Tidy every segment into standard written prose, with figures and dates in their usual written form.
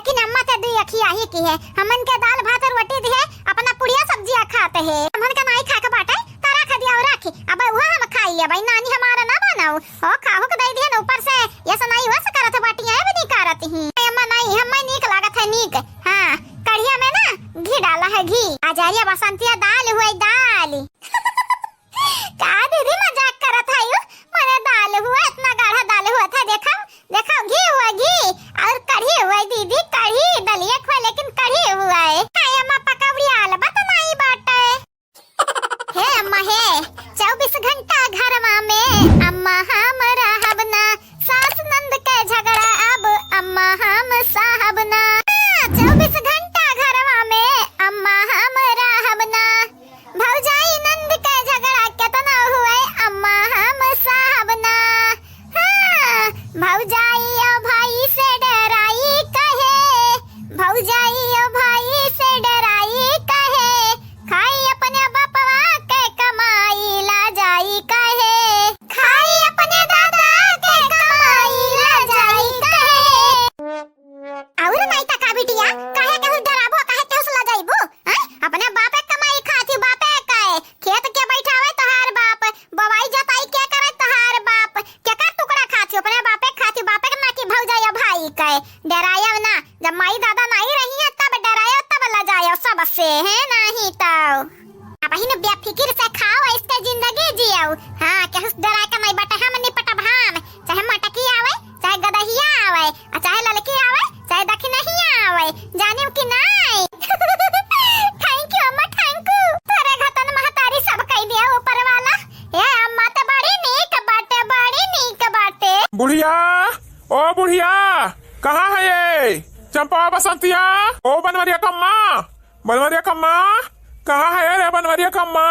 लेकिन अम्मा तो दुई अखिया ही की है। हमन के दाल भात और रोटी दी है, अपना पुड़िया सब्जियां खाते हैं। हमन का नहीं खा के बाटे तारा खा दिया और राखी। अब वह हम खाइए भाई, नानी हमारा ना बनाओ ओ खाओ के दे दिए न ऊपर से। ये सनाई वस करत बाटियां भी नहीं करत ही अम्मा। नहीं हम्मा नीक लागत है नीक। हां कढ़िया में ना घी डाला है घी। आजारिया बसंतिया दाल हुई दाल। का दीदी मजाक करत है यू? मने दाल हुआ इतना गाढ़ा दाल हुआ था। देखा देखा घी हुआ घी और कढ़ी हुआ दीदी कढ़ी दलिया खा लेकिन कढ़ी हुआ है। हाय अम्मा पकौड़ी आल बत नहीं बाटे। हे अम्मा हे 24 घंटा घर में अम्मा हमरा हबना सास नंद के झगड़ा अब अम्मा हम साहब ना। 24 घंटा घरवा में अम्मा हमरा हबना भौजाई नंद के झगड़ा कितना हुए अम्मा हम साहब ना। हाँ भौजाई ओ भाई से डराई कहे, भौजाई ओ भाई से डराई कहे, खाई अपने बापवा के कमाई ला जाई कहे, खाई अपने दादा के कमाई ला जाई कहे। और नहीं तका बिटिया काहे के डराबो काहे के ला जाइबो? अपने बापे कमाई खाती बापे काहे खेत के बैठावे तहार बाप, बवाई जताई के करे तहार बाप, के का टुकड़ा खाती अपने बापे खाती बापे के ना की भौजाई भाई कहे। डराया ना जब माई दादा नहीं रही है तब डराया तब ला जायो सब से है नहीं तो अब ही ने बेफिक्र से खाओ इसके जिंदगी जियो। हां के डरा के नहीं बटे हम नहीं पटब हम, चाहे मटकी आवे चाहे गदहिया आवे चाहे ललकी आवे चाहे दखिनहिया आवे जानिम कि नहीं। थैंक यू अम्मा थैंक यू। तोरे घतन महतारी सब कह दिया ऊपर वाला। ए अम्मा तो बड़ी नीक बाटे बड़ी नीक बाटे। बुढ़िया ओ बुढ़िया कहाँ है ये? चंपा बसंतिया ओ बनवरिया कम्मा कहाँ है रे बनवरिया कम्मा?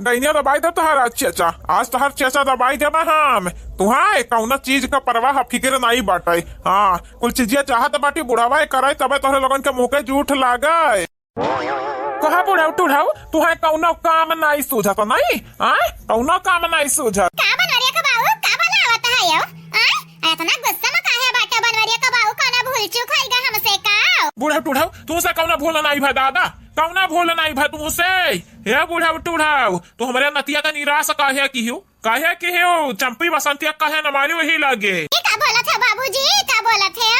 दैनिया दबाई दे तोहरा चेचा, आज तोहर चेचा दबाई देना हम। तुहाय कौना चीज का परवाह फिक्र नहीं बाटे। हाँ कुल चीजिया चाहत बाटी बुढ़ावा करे तबे तोहरे लोगन के मुंह के जूठ लागे। कहा बुढ़ाऊ टूढ़ाऊ तुहाय कौनो काम नहीं सूझत नहीं? आय कौनो काम नहीं सूझत। का बनवरिया का बाऊ का बनावत है यो? आय इतना गुस्सा में काहे बाटे बनवरिया का बाऊ? काना भूल चूक होइगा हमसे का? बुढ़ाऊ टूढ़ाऊ तुमसे कौना भूल नहीं भाई दादा, कौना भूल नहीं भाई तुमसे। हे बुढ़ाऊ टूढ़ाऊ तू हमारे नतिया का निराश काहे की हो चंपी बसंतिया काहे न मारी वही लगे। का बोला था बाबूजी का बोला थे?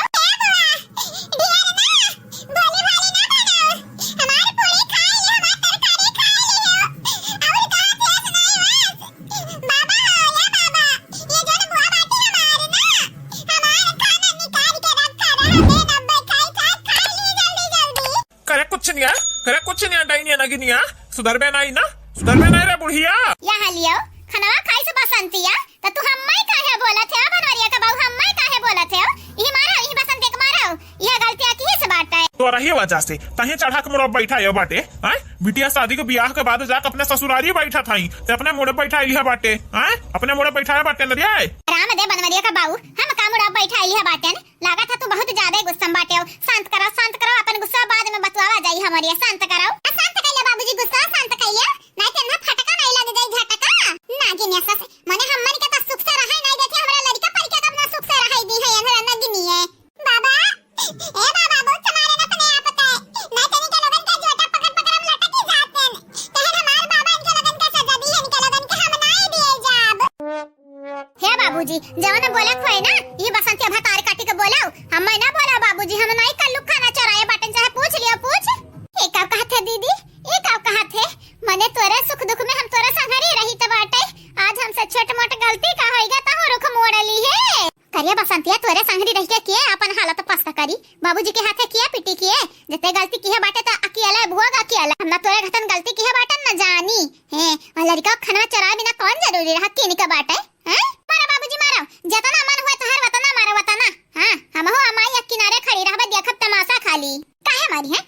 करे कुछ नहीं डाइनिया नगिनिया सुधरबे नहीं रे बुढ़िया। यहाँ लियो खनवा खाई से बसंतिया तो तू हम्मई काहे बोलत है बनवरिया का बाऊ? हम्मई काहे बोलत है? ई मारो ई बसंती के मारो, यह गलतियां की से बात है तो रही वजह से तही चढ़ा के मोड़ बैठा है बाटे। हैं बिटिया शादी के ब्याह के बाद जाके अपने ससुरारी बैठा था ते अपने मोड़ बैठा लिया बाटे। हैं अपने मोड़ बैठाया बाटे न रे राम दे बनवरिया का बाऊ हम का मोड़ बैठा लिया बाटे। लगा था तू बहुत ज्यादा गुस्सा में बाटे हो। शांत करो अपन गुस्सा बाद में बतवावा जाई हमारी। शांत करो बाबूजी गुस्सा शांत कइले नहीं ते ना फटका नहीं लग जाई झटका ना गिनिया सस मने हमन के त सुख से रहे नहीं देखे हमरा लड़का पर के अपना सुख से रहे दी है हमरा न गिनिए बाबा। ए बाबा बहुत तुम्हारे न अपने आप पता है नहीं तनी के लगन का जोटा पकड़ हम लटकी जाते हैं तहन हमार बाबा इनके लगन का सजा दी है इनके लगन के हम नहीं दिए जाब। हे बाबूजी जवन बोले खोए ना ये बसंती भतार काटी के बोलाओ हम ना बोला बाबूजी हम नहीं कल्लू खाना चराए बाटन चाहे पूछ लियो पूछ। एक का कहत है दीदी एक आप कहा थे मने तोरे सुख दुख में हम तोरे संगरी रही त बाटे। आज हमसे छोट मोट गलती का होइगा त हो रुख मोड़ली है। करिया बसंतिया तोरे संगरी रह के किए अपन हालत पस्ता करी बाबूजी के हाथे किया पिटी किए जते गलती की है बाटे त अकेला भोग अकेला हम तोरे घतन गलती की है बाटे न जानी है। और लड़का खाना चरा बिना कौन जरूरी रहा किन का बाटे हैं? मारो बाबूजी मारो जतना मन हुए तोहर वतना मारो वतना। हां हम हो अमाई एक किनारे खड़ी रहबे देखब तमाशा खाली काहे मारी है?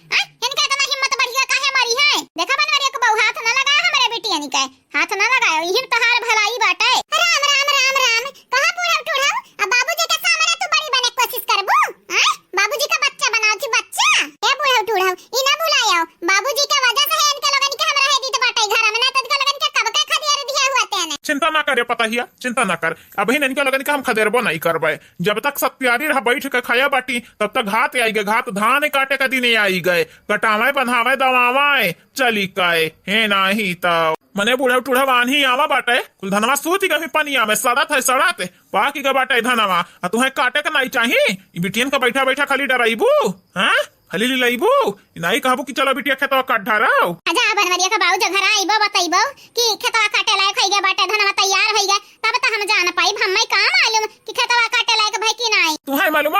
इनका इतना हिम्मत बढ़िया काहे मारी है? देखा बनवरिया को बहु हाथ न लगाया हमारे बेटिया नि के हाथ न लगायो यही तहार भलाई बाटे। राम राम राम राम कहां पूरा टूढ़ा अब बाबूजी के सामने तू बड़ी बने कोशिश करबो? हैं बाबूजी का बच्चा बनाओ छी बच्चा। ए बूढ़ा टूढ़ा ई ना भुलायो बाबूजी के वजह से इनके लगन के हमरा है दी बाटे घर में ना तद के लगन के कब के खदिया दिया हुआ तेने। चिंता ना करे पता ही है, चिंता न कर। अभी इनके लगन के हम खदेरबो नहीं करबे। जब तक सत्यारी रह बैठ के खाया बाटी तब तक घात आई गए, घात धान काटे का दिन आई गए, कटावे बंधावे दवावे चली गए हे नाही तब मने बूढ़े टूढ़े वानी आवा बाटे कुल धनवा सूती कभी पनिया में सड़त है सड़त पाकी का बाटे धनवा तुम्हें काटे का नहीं चाहिए बिटियन का बैठा बैठा खाली डराइबू हाँ खाली लिलाइबू नहीं कहबू कि चलो बिटिया खेतवा काट ढाराओ। आजा बनवरिया का बाऊ जो घर आइबो बताइबो कि खेतवा काटे लायक होई गए बाटे धनवा तैयार होई गए तब त हम जान पाई हम्मे का मालूम कि खेतवा काटे लायक भई कि नहीं। तुहे मालूम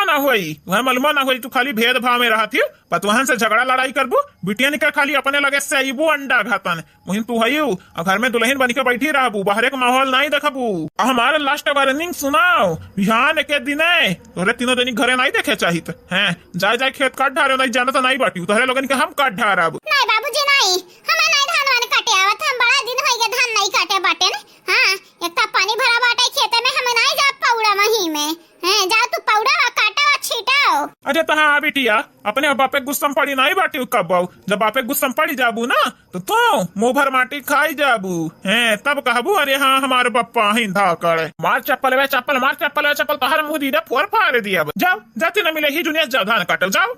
ना होई तू खाली भेद भाव में रहती पर तुहन से झगड़ा लड़ाई करबू बिटियन के खाली अपने लगे से आइबू अंडा घातन मुहिम तू हयू और घर में दुल्हन बन के बैठी रहबू बाहर के माहौल नहीं देखबू। हमारे लास्ट वार्निंग सुनाओ बिहान के दिने तोरे तीनों दिन घरे नहीं देखे चाहिए हैं जाए जाए खेत काट ढारे नहीं जाना तो नहीं बाटी तोहरे लोगन के हम काट ढारब। नहीं बाबूजी नहीं हमें नहीं धान वान काटे आवत हम बड़ा दिन होई गए धान नहीं काटे बाटे ने हां एक ता पानी भरा बाटे खेते में हम नहीं जा पौड़ा मही में हैं जा तू पौड़ा काटा छीटाओ। अरे तहा बिटिया अपने बापे गुस्सम पड़ी नहीं बाटी कब जब बापे गुस्सम पड़ी जाबू ना तो मुंह भर माटी खाई जाबू हैं तब कहबू अरे हाँ हमारे पप्पा हिंदा करे मार चप्पल वे चप्पल मार चप्पल वे चप्पल तोहर मुंह दीदा फोर फाड़ दिया। जाओ जाते न मिले ही जुनिया जाओ धान काटो जाओ।